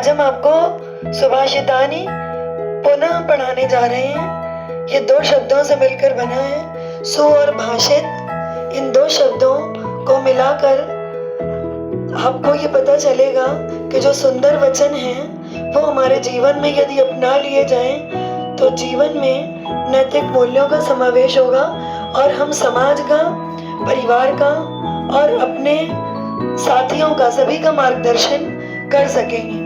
आज हम आपको सुभाषितानी पुनः पढ़ाने जा रहे हैं। ये दो शब्दों से मिलकर बना है, सु और भाषित। इन दो शब्दों को मिलाकर आपको ये पता चलेगा कि जो सुंदर वचन हैं वो हमारे जीवन में यदि अपना लिए जाएं तो जीवन में नैतिक मूल्यों का समावेश होगा और हम समाज का, परिवार का और अपने साथियों का, सभी का मार्गदर्शन कर सकेंगे।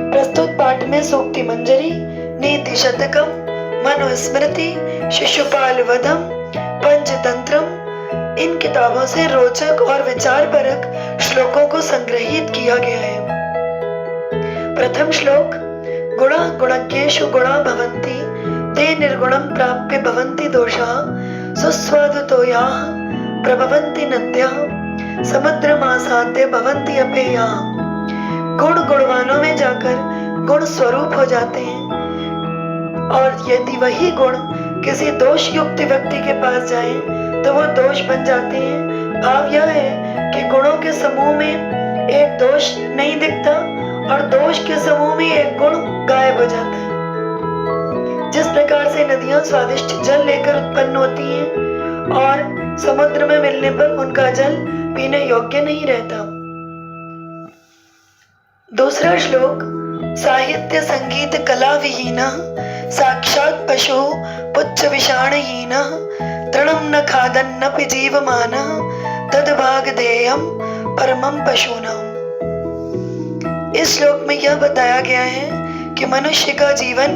प्रस्तुत पाठ में सूक्ति मंजरी, नीति शतकम, मनुस्मृति, शिशुपाल वधम, पंचतंत्रम, इन किताबों से रोचक और विचारपरक श्लोकों को संग्रहित किया गया है। प्रथम श्लोक, गुणा गुणज्ञेषु गुणा भवन्ति, ते निर्गुणं प्राप्य भवन्ति दोषाः, सुस्वादुतो याः प्रभवन्ति नद्यः, समुद्रमासाद्य भवन्ति अपेयाः। गुण गुणवानों में जाकर गुण स्वरूप हो जाते हैं और यदि वही गुण किसी दोष युक्त व्यक्ति के पास जाए तो वो दोष बन जाते हैं। भाव यह है कि गुणों के समूह में एक दोष नहीं दिखता और दोष के समूह में एक गुण गायब हो जाता है। जिस प्रकार से नदियां स्वादिष्ट जल लेकर उत्पन्न होती हैं और समुद्र में मिलने पर उनका जल पीने योग्य नहीं रहता। दूसरा श्लोक, साहित्य संगीत कला विहीन, साक्षात् पशु पुच्छ विषाणहीन, तृणं न खादन्नपि जीवमानः, तद्भाग देयं परमं पशूनाम्। इस श्लोक में यह बताया गया है कि मनुष्य का जीवन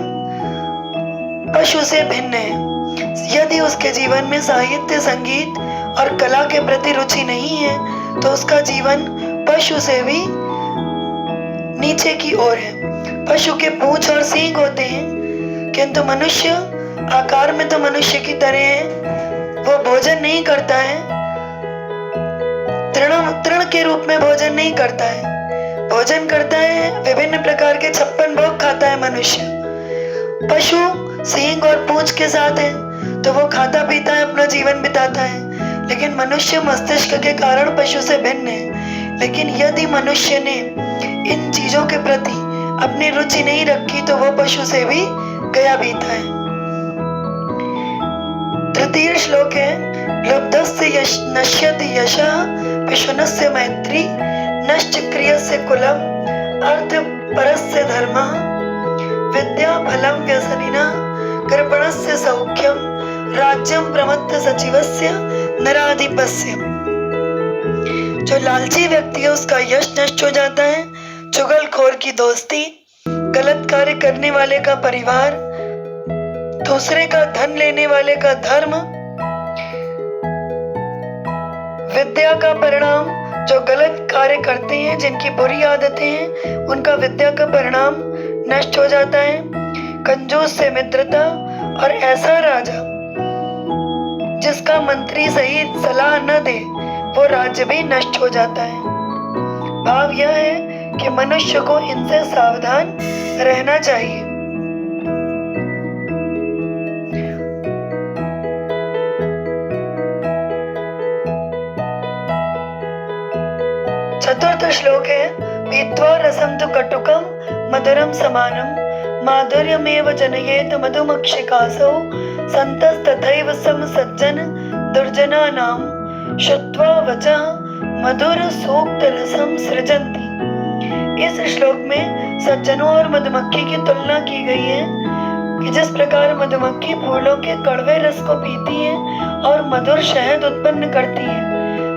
पशु से भिन्न है। यदि उसके जीवन में साहित्य, संगीत और कला के प्रति रुचि नहीं है तो उसका जीवन पशु से भी नीचे की ओर है। पशु के पूंछ और सींग होते हैं किंतु मनुष्य आकार में तो मनुष्य की तरह है। वो भोजन नहीं करता है, तृण के रूप में भोजन नहीं करता है, भोजन करता है विभिन्न प्रकार के 56 भोग खाता है मनुष्य। पशु सींग और पूंछ के साथ है तो वो खाता पीता है, अपना जीवन बिताता है, लेकिन मनुष्य मस्तिष्क के कारण पशु से भिन्न है। लेकिन यदि मनुष्य ने इन चीजों के प्रति अपनी रुचि नहीं रखी तो वो पशु से भी गया बीता है। तृतीय श्लोक है, लब्धस्य नश्यति यशः, पिशुनस्य मैत्री, नश्च क्रियस्य कुलम्, अर्थ परस्य धर्मः, विद्या फलं व्यसनिनः, कृपणस्य सौख्यं, राज्यं प्रमत्त सचिवस्य नराधिपस्य। जो लालची व्यक्ति है उसका यश नष्ट हो जाता है, चुगलखोर की दोस्ती, गलत कार्य करने वाले का परिवार, दूसरे का धन लेने वाले का धर्म, विद्या का परिणाम, जो गलत कार्य करते हैं, जिनकी बुरी आदतें हैं, उनका विद्या का परिणाम नष्ट हो जाता है, कंजूस से मित्रता, और ऐसा राजा जिसका मंत्री सही सलाह न दे वो राज्य भी नष्ट हो जाता है। भाव यह है कि मनुष्य को इनसे सावधान रहना चाहिए। चतुर्थ श्लोक है, पीत्वा रसं तु कटुकं मधुरं समानं, माधुर्यमेव जनयेत मधुमक्षिकासौ, सन्तस्तथैव सम सज्जन दुर्जनानां, श्रुत्वा वचः मधुर सूक्त रसम सृजन्ति। इस श्लोक में सज्जनों और मधुमक्खी की तुलना की गई है कि जिस प्रकार मधुमक्खी फूलों के कड़वे रस को पीती है और मधुर शहद उत्पन्न करती है,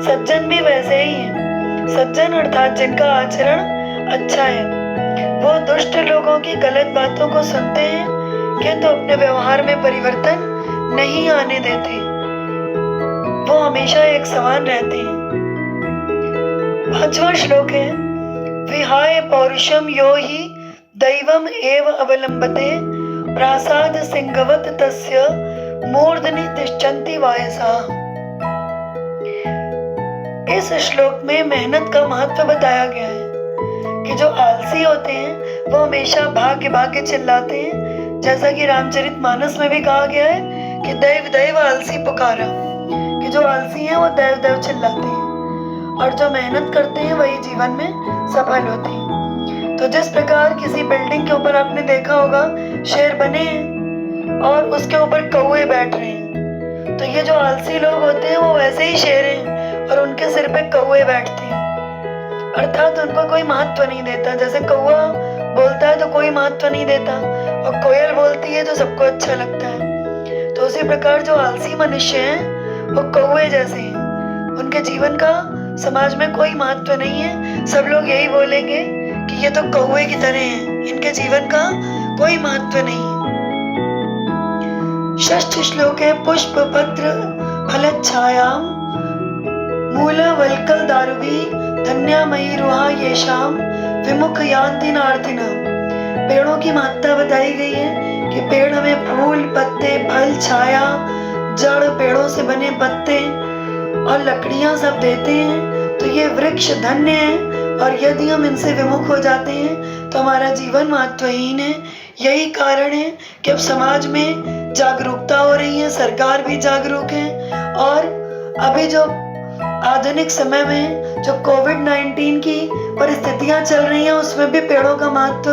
सज्जन भी वैसे ही है। सज्जन अर्थात जिनका आचरण अच्छा है, वो दुष्ट लोगों की गलत बातों को सुनते हैं किंतु अपने व्यवहार में परिवर्तन नहीं आने देते, वो हमेशा एक समान रहते हैं। पांचवा श्लोक है, विहाय पौरुषम यो हि दैवम एव अवलंबते, प्रासाद सिंहवत तस्य मूर्धनि तिष्ठन्ति वायसाः। इस श्लोक में मेहनत का महत्व बताया गया है कि जो आलसी होते हैं वो हमेशा भाग्य भाग्य चिल्लाते हैं, जैसा कि रामचरितमानस में भी कहा गया है कि दैव दैव आलसी पुकारा, कि जो आलसी हैं वो दैव दैव चिल्लाते हैं और जो मेहनत करते हैं वही जीवन में सफल होते हैं। तो जिस प्रकार किसी बिल्डिंग के ऊपर आपने देखा होगा शेर बने हैं और उसके ऊपर कौवे बैठ रहे हैं, तो ये जो आलसी लोग होते हैं वो वैसे ही शेर हैं और उनके सिर पे कौवे बैठते हैं, अर्थात उनको कोई महत्व नहीं देता। जैसे कौवा बोलता है तो कोई महत्व नहीं देता और कोयल बोलती है तो सबको अच्छा लगता है। तो उसी प्रकार जो आलसी मनुष्य हैं वो कौवे जैसे हैं, उनके जीवन का समाज में कोई महत्व नहीं है। सब लोग यही बोलेंगे कि ये तो कौवे की तरह हैं, इनके जीवन का कोई महत्व नहीं है। षष्ठ श्लोके पुष्प पत्र फलच्छायाम मूलवल्कल दारुभी धन्यामयी रुहा येषाम विमुख यान्ति नार्तिनाम। पेड़ों की महत्ता बताई गई है कि पेड़ हमें फूल, पत्ते, फल, छाया, जड़, पेड़ों से बने पत्ते और लकड़ियां सब देते हैं। तो ये वृक्ष धन्य है और यदि हम इनसे विमुख हो जाते हैं तो हमारा जीवन महत्वहीन है। यही कारण है कि अब समाज में जागरूकता हो रही है, सरकार भी जागरूक है और अभी जो आधुनिक समय में जो कोविड-19 की परिस्थितियां चल रही हैं उसमें भी पेड़ों का महत्व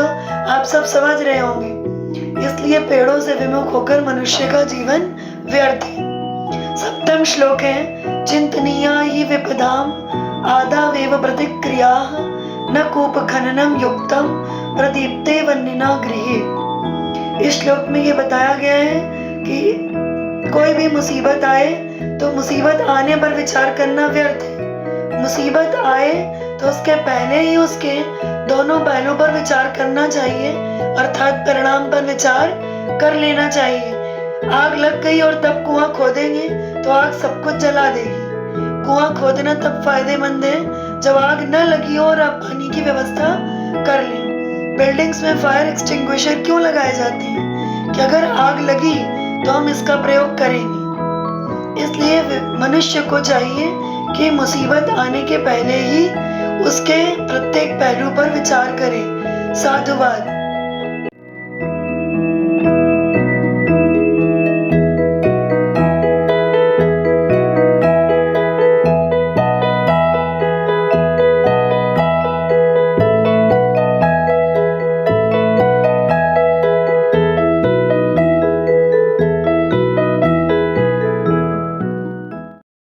आप सब समझ रहे होंगे। इसलिए पेड़ों से विमुख होकर मनुष्य का जीवन व्यर्थ है। सप्तम श्लोक है चिंतनीया ही विपदाम आदावेव प्रतिक्रिया न कूप खननम युक्तम प्रदीप्ते वन्निना गृहे। इस श्लोक में ये बताया गया है कि कोई भी मुसीबत आए तो मुसीबत आने पर विचार करना व्यर्थ है। मुसीबत आए तो उसके पहले ही उसके दोनों पहलू पर विचार करना चाहिए, अर्थात परिणाम पर विचार कर लेना चाहिए। आग लग गई और तब कुआं खोदेंगे तो आग सब कुछ जला देगी। कुआं खोदना तब फायदेमंद है जब आग न लगी हो और आप पानी की व्यवस्था कर लें। बिल्डिंग्स में फायर एक्सटिंग्विशर क्यों लगाए जाते हैं? कि अगर आग लगी तो हम इसका प्रयोग करेंगे। इसलिए मनुष्य को चाहिए कि मुसीबत आने के पहले ही उसके प्रत्येक पहलू पर विचार करे। साधुवाद।